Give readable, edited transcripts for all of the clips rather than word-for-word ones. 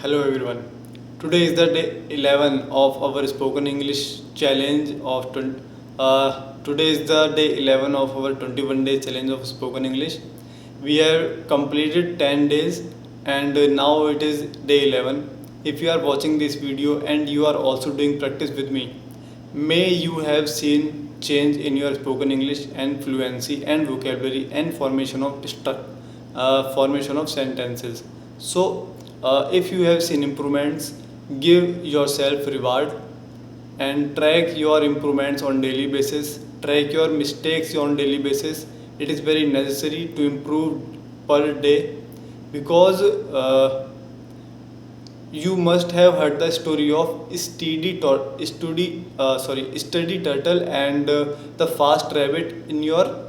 Hello everyone. Today is the day 11 of our spoken English challenge of 20, today is the day 11 of our 21-day challenge of spoken English. We have completed 10 days and now it is day 11. If you are watching this video and you are also doing practice with me, may you have seen change in your spoken English and fluency and vocabulary and formation of sentences. So, if you have seen improvements, give yourself reward and track your improvements on daily basis. Track your mistakes on daily basis. It is very necessary to improve per day because you must have heard the story of study turtle and the fast rabbit in your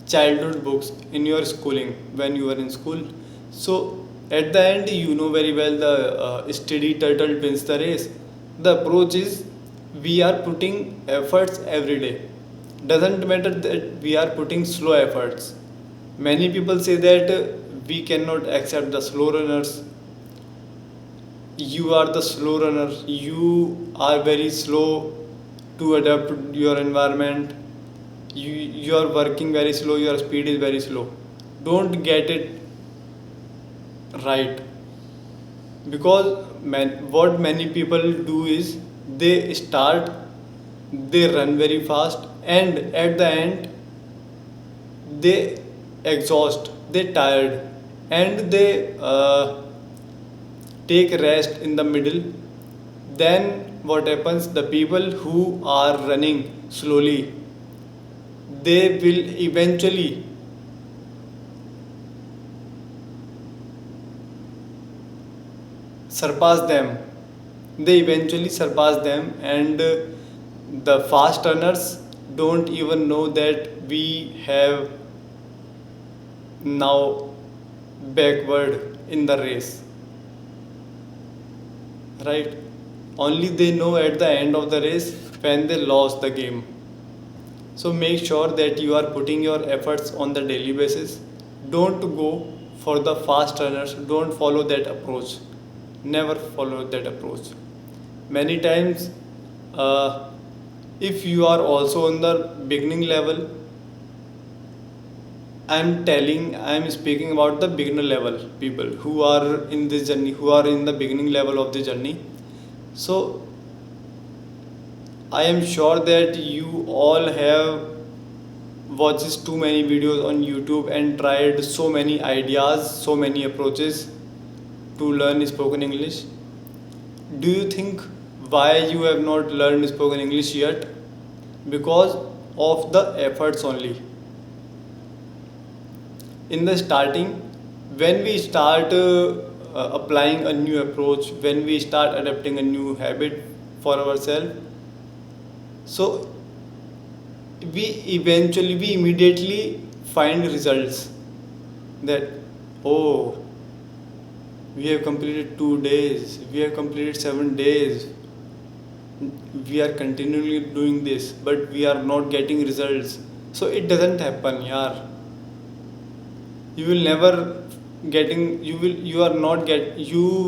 childhood books in your schooling when you were in school. So at the end, you know very well the steady turtle wins the race. The approach is we are putting efforts every day. Doesn't matter that we are putting slow efforts. Many people say that we cannot accept the slow runners. You are the slow runner. You are very slow to adapt to your environment. You are working very slow. Your speed is very slow. Don't get it right because what many people do is they run very fast and at the end they exhaust, they tired and they take rest in the middle. Then what happens, the people who are running slowly, they will eventually surpass them. They eventually surpass them and the fast runners don't even know that we have now backward in the race, right? Only they know at the end of the race when they lost the game. So make sure that you are putting your efforts on the daily basis. Don't go for the fast runners, don't follow that approach. Never follow that approach. Many times, if you are also on the beginning level, I'm speaking about the beginner level people who are in this journey, who are in the beginning level of the journey. So I am sure that you all have watched too many videos on YouTube and tried so many ideas, so many approaches to learn spoken English. Do you think why you have not learned spoken English yet? Because of the efforts only. In the starting, when we start applying a new approach, when we start adapting a new habit for ourselves, so we immediately find results that, oh, we have completed 2 days, we have completed 7 days, we are continually doing this, but we are not getting results. So it doesn't happen, yaar. You will never you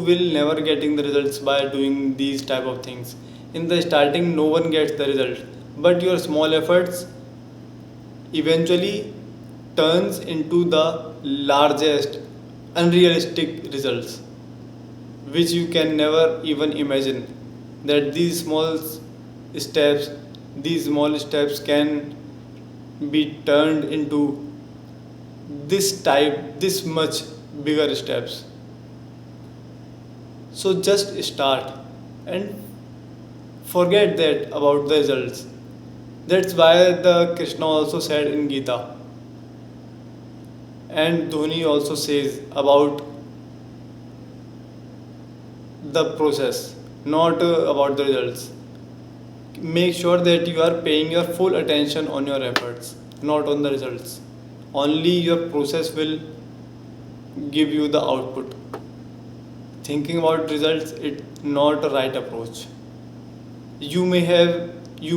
will never getting the results by doing these type of things. In the starting, no one gets the result, but your small efforts eventually turns into the largest unrealistic results which you can never even imagine that steps these small steps can be turned into this much bigger steps. So just start and forget that about the results. That's why the Krishna also said in Gita, and Dhoni also says about the process, not about the results. Make sure that you are paying your full attention on your efforts, not on the results. Only your process will give you the output. Thinking about results is not a right approach. You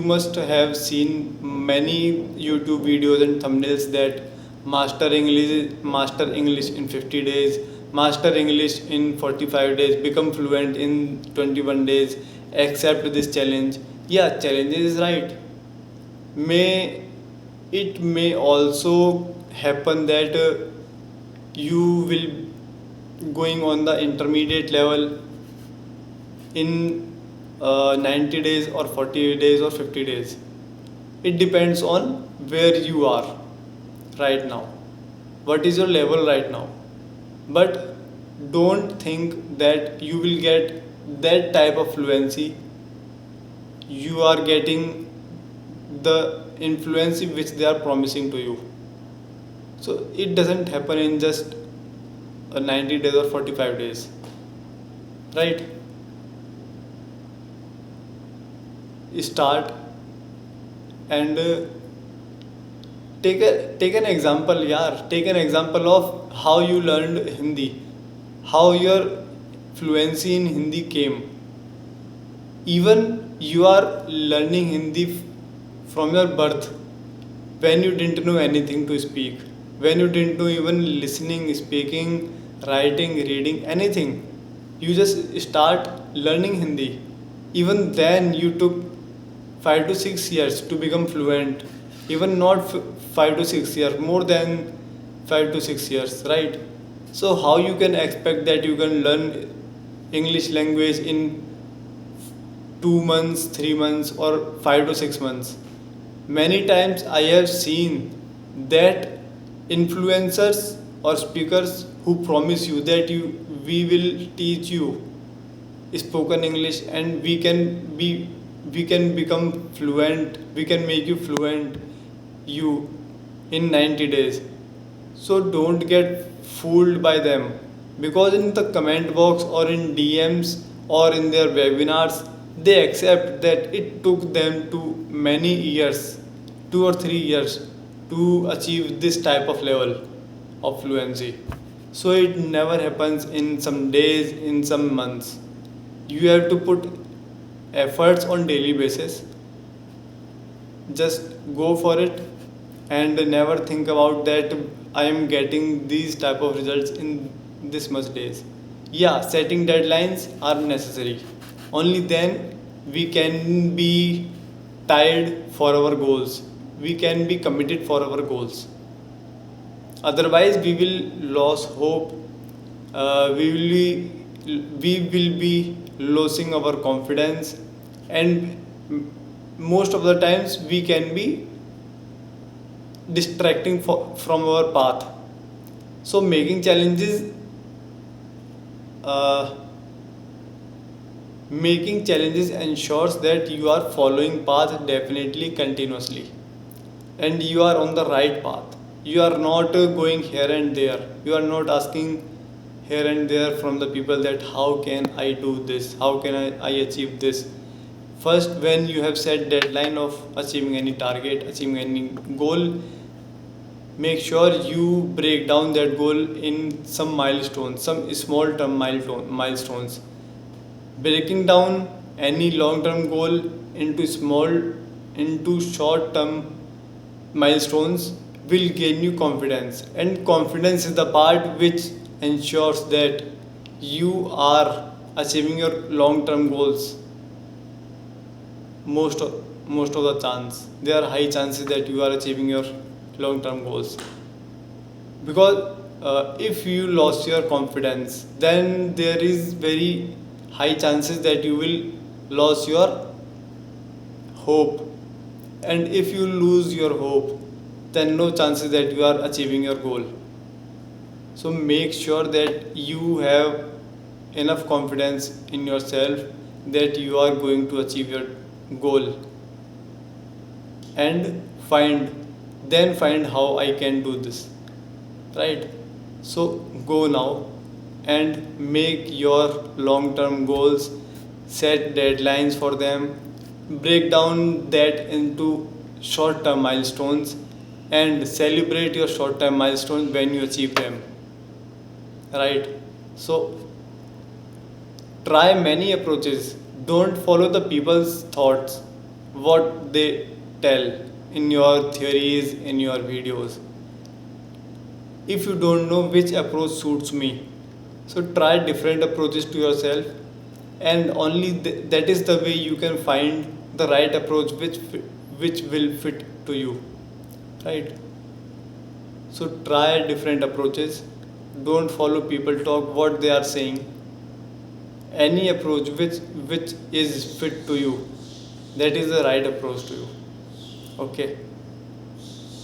must have seen many YouTube videos and thumbnails that master English in 50 days, master English in 45 days, become fluent in 21 days, accept this challenge. Yeah, challenges is right. May it may also happen that you will going on the intermediate level in 90 days or 40 days or 50 days. It depends on where you are right now, what is your level right now. But don't think that you will get that type of fluency. You are getting the influence which they are promising to you. So it doesn't happen in just 90 days or 45 days, right? Start and take an example, yaar. Take an example of how you learned Hindi, how your fluency in Hindi came. Even you are learning Hindi from your birth, when you didn't know anything to speak, when you didn't know even listening, speaking, writing, reading, anything. You just start learning Hindi. Even then you took 5 to 6 years to become fluent. Even not 5 to 6 years, more than 5 to 6 years, right? So how you can expect that you can learn English language in 2 months, 3 months, or 5 to 6 months? Many times I have seen that influencers or speakers who promise you that we will teach you spoken English and we can become fluent, we can make you fluent you in 90 days. So don't get fooled by them, because in the comment box or in DMs or in their webinars, they accept that it took them to many years, 2 or 3 years, to achieve this type of level of fluency. So it never happens in some days, in some months. You have to put efforts on daily basis. Just go for it and never think about that I am getting these type of results in this much days. Yeah, setting deadlines are necessary. Only then we can be tied for our goals, we can be committed for our goals. Otherwise we will lose hope. We will be losing our confidence, and most of the times we can be distracting from our path. So uh, making challenges ensures that you are following path definitely continuously, and you are on the right path. You are not going here and there. You are not asking here and there from the people that how can I do this, how can I achieve this. First, when you have set deadline of achieving any target, achieving any goal, make sure you break down that goal in some milestones, some small term milestones. Breaking down any long term goal into short term milestones will gain you confidence, and confidence is the part which ensures that you are achieving your long term goals. Most of the chance, there are high chances that you are achieving your long term goals. Because if you lost your confidence, then there is very high chances that you will lose your hope. And if you lose your hope, then no chances that you are achieving your goal. So make sure that you have enough confidence in yourself that you are going to achieve your goal, and find how I can do this, right? So go now and make your long term goals, set deadlines for them, break down that into short term milestones, and celebrate your short term milestones when you achieve them, right? So try many approaches. Don't follow the people's thoughts, what they tell in your theories, in your videos. If you don't know which approach suits me, So try different approaches to yourself, and only that is the way you can find the right approach which will fit to you, right? So try different approaches. Don't follow people talk what they are saying. Any approach which is fit to you, that is the right approach to you. Okay,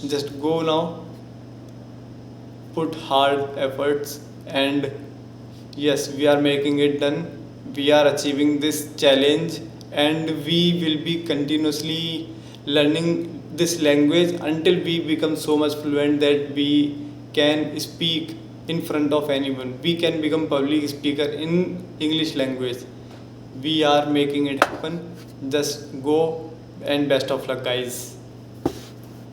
just go now, put hard efforts, and yes, we are making it done. We are achieving this challenge, and we will be continuously learning this language until we become so much fluent that we can speak in front of anyone. We can become public speaker in English language. We are making it happen. Just go, and best of luck, guys.